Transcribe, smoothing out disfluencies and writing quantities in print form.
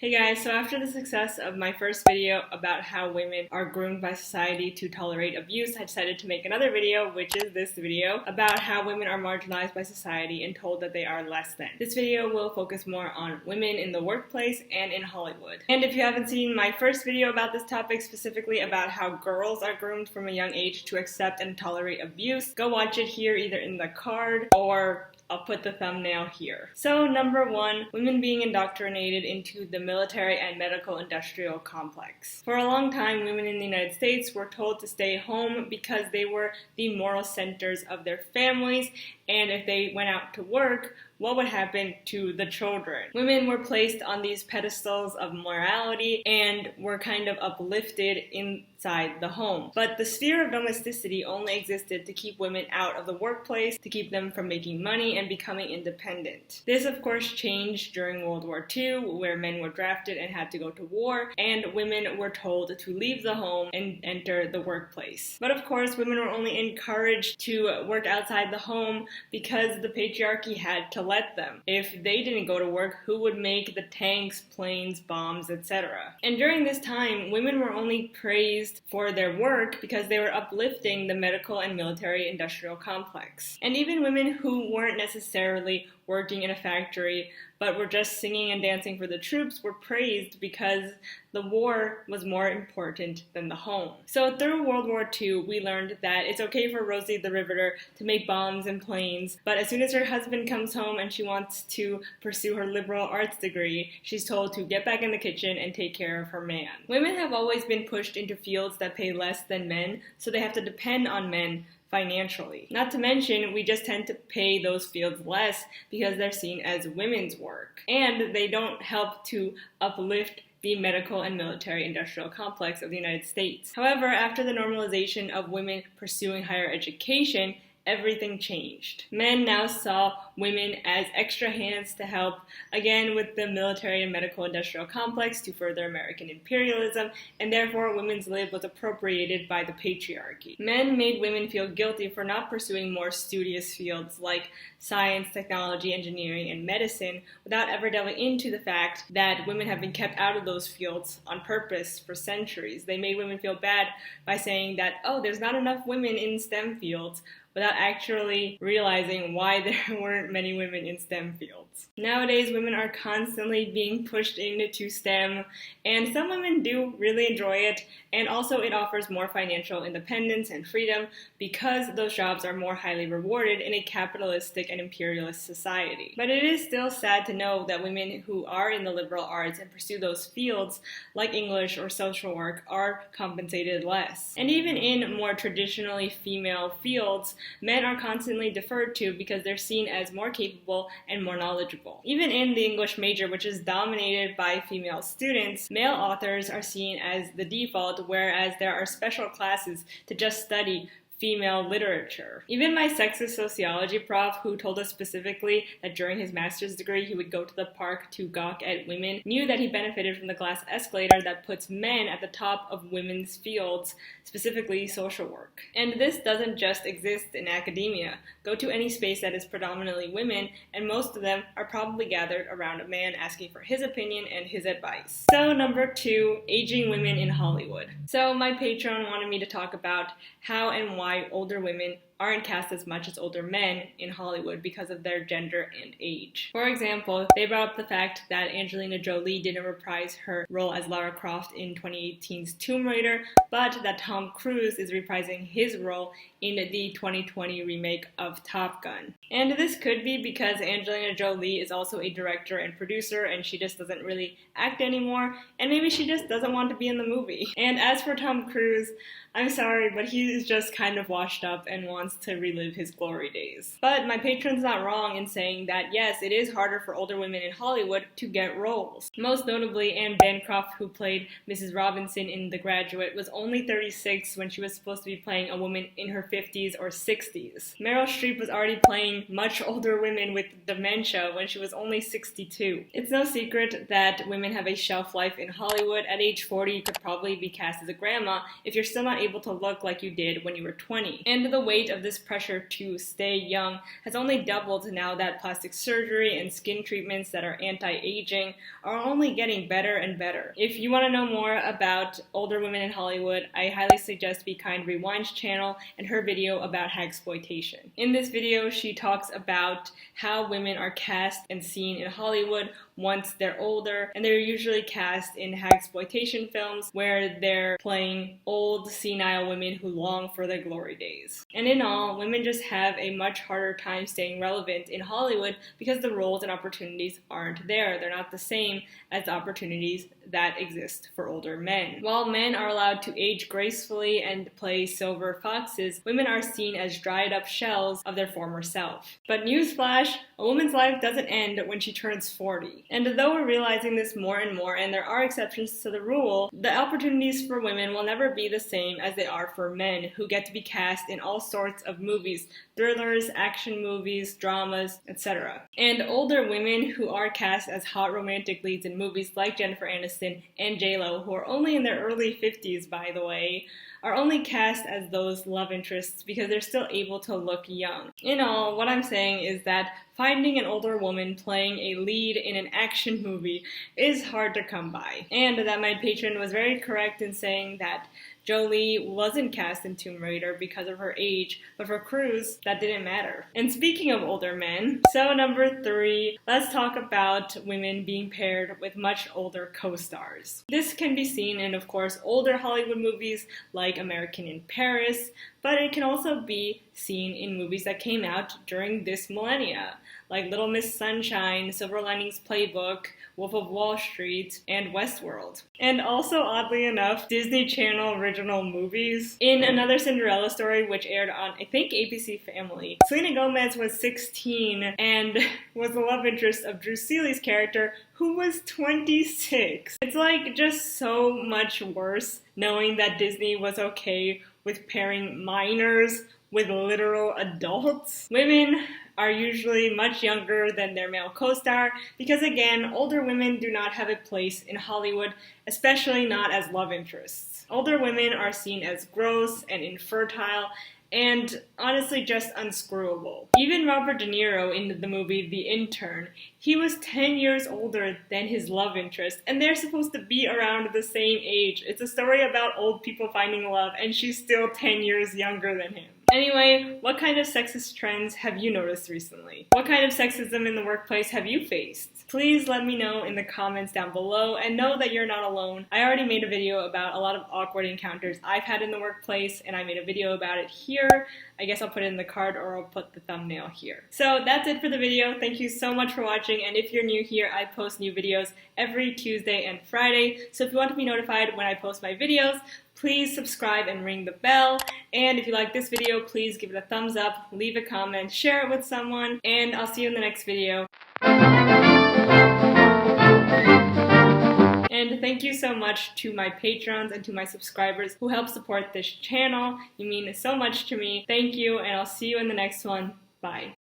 Hey guys, so after the success of my first video about how women are groomed by society to tolerate abuse, I decided to make another video, which is this video, about how women are marginalized by society and told that they are less than. This video will focus more on women in the workplace and in Hollywood. And if you haven't seen my first video about this topic, specifically about how girls are groomed from a young age to accept and tolerate abuse, go watch it here either in the card or I'll put the thumbnail here. So number 1, women being indoctrinated into the military and medical industrial complex. For a long time, women in the United States were told to stay home because they were the moral centers of their families, and if they went out to work, what would happen to the children? Women were placed on these pedestals of morality and were kind of uplifted inside the home. But the sphere of domesticity only existed to keep women out of the workplace, to keep them from making money and becoming independent. This, of course, changed during World War II, where men were drafted and had to go to war, and women were told to leave the home and enter the workplace. But of course, women were only encouraged to work outside the home because the patriarchy had to let them. If they didn't go to work, who would make the tanks, planes, bombs, etc.? And during this time, women were only praised for their work because they were uplifting the medical and military industrial complex. And even women who weren't necessarily working in a factory but were just singing and dancing for the troops were praised because the war was more important than the home. So through World War II, we learned that it's okay for Rosie the Riveter to make bombs and planes, but as soon as her husband comes home and she wants to pursue her liberal arts degree, she's told to get back in the kitchen and take care of her man. Women have always been pushed into fields that pay less than men, so they have to depend on men financially. Not to mention, we just tend to pay those fields less because they're seen as women's work. And they don't help to uplift the medical and military industrial complex of the United States. However, after the normalization of women pursuing higher education, everything changed. Men now saw women as extra hands to help, again with the military and medical industrial complex to further American imperialism, and therefore women's lib was appropriated by the patriarchy. Men made women feel guilty for not pursuing more studious fields like science, technology, engineering, and medicine without ever delving into the fact that women have been kept out of those fields on purpose for centuries. They made women feel bad by saying that, oh, there's not enough women in STEM fields, without actually realizing why there weren't many women in STEM fields. Nowadays, women are constantly being pushed into STEM, and some women do really enjoy it, and also it offers more financial independence and freedom because those jobs are more highly rewarded in a capitalistic and imperialist society. But it is still sad to know that women who are in the liberal arts and pursue those fields, like English or social work, are compensated less. And even in more traditionally female fields, men are constantly deferred to because they're seen as more capable and more knowledgeable. Even in the English major, which is dominated by female students, male authors are seen as the default, whereas there are special classes to just study female literature. Even my sexist sociology prof, who told us specifically that during his master's degree he would go to the park to gawk at women, knew that he benefited from the glass escalator that puts men at the top of women's fields, specifically social work. And this doesn't just exist in academia. Go to any space that is predominantly women, and most of them are probably gathered around a man asking for his opinion and his advice. So number 2, aging women in Hollywood. So my patron wanted me to talk about how and why older women aren't cast as much as older men in Hollywood because of their gender and age. For example, they brought up the fact that Angelina Jolie didn't reprise her role as Lara Croft in 2018's Tomb Raider, but that Tom Cruise is reprising his role in the 2020 remake of Top Gun. And this could be because Angelina Jolie is also a director and producer, and she just doesn't really act anymore, and maybe she just doesn't want to be in the movie. And as for Tom Cruise, I'm sorry, but he is just kind of washed up and wants to relive his glory days. But my patron's not wrong in saying that yes, it is harder for older women in Hollywood to get roles. Most notably, Anne Bancroft, who played Mrs. Robinson in The Graduate, was only 36 when she was supposed to be playing a woman in her 50s or 60s. Meryl Streep was already playing much older women with dementia when she was only 62. It's no secret that women have a shelf life in Hollywood. At age 40, you could probably be cast as a grandma if you're still not able to look like you did when you were 20. And the weight of of this pressure to stay young has only doubled now that plastic surgery and skin treatments that are anti-aging are only getting better and better. If you want to know more about older women in Hollywood, I highly suggest Be Kind Rewind's channel and her video about hagsploitation. In this video, she talks about how women are cast and seen in Hollywood once they're older, and they're usually cast in hagsploitation films where they're playing old, senile women who long for their glory days. And in all, women just have a much harder time staying relevant in Hollywood because the roles and opportunities aren't there. They're not the same as the opportunities that exist for older men. While men are allowed to age gracefully and play silver foxes, women are seen as dried up shells of their former self. But newsflash, a woman's life doesn't end when she turns 40. And though we're realizing this more and more, and there are exceptions to the rule, the opportunities for women will never be the same as they are for men, who get to be cast in all sorts of movies, thrillers, action movies, dramas, etc. And older women who are cast as hot romantic leads in movies like Jennifer Aniston and J.Lo, who are only in their early 50s, by the way, are only cast as those love interests because they're still able to look young. In all, what I'm saying is that finding an older woman playing a lead in an action movie is hard to come by. And that my patron was very correct in saying that Jolie wasn't cast in Tomb Raider because of her age, but for Cruise, that didn't matter. And speaking of older men, so number 3, let's talk about women being paired with much older co-stars. This can be seen in, of course, older Hollywood movies like American in Paris, but it can also be seen in movies that came out during this millennia, like Little Miss Sunshine, Silver Linings Playbook, Wolf of Wall Street, and Westworld. And also, oddly enough, Disney Channel original movies. In Another Cinderella Story, which aired on, I think, ABC Family, Selena Gomez was 16 and was the love interest of Drew Seeley's character, who was 26. It's like just so much worse knowing that Disney was okay with pairing minors with literal adults. Women are usually much younger than their male co-star because, again, older women do not have a place in Hollywood, especially not as love interests. Older women are seen as gross and infertile and honestly just unscrewable. Even Robert De Niro in the movie The Intern, he was 10 years older than his love interest, and they're supposed to be around the same age. It's a story about old people finding love, and she's still 10 years younger than him. Anyway, what kind of sexist trends have you noticed recently? What kind of sexism in the workplace have you faced? Please let me know in the comments down below, and know that you're not alone. I already made a video about a lot of awkward encounters I've had in the workplace, and I made a video about it here. I guess I'll put it in the card, or I'll put the thumbnail here. So that's it for the video. Thank you so much for watching, and if you're new here, I post new videos every Tuesday and Friday. So if you want to be notified when I post my videos, please subscribe and ring the bell. And if you like this video, please give it a thumbs up, leave a comment, share it with someone, and I'll see you in the next video. And thank you so much to my patrons and to my subscribers who help support this channel. You mean so much to me. Thank you, and I'll see you in the next one. Bye.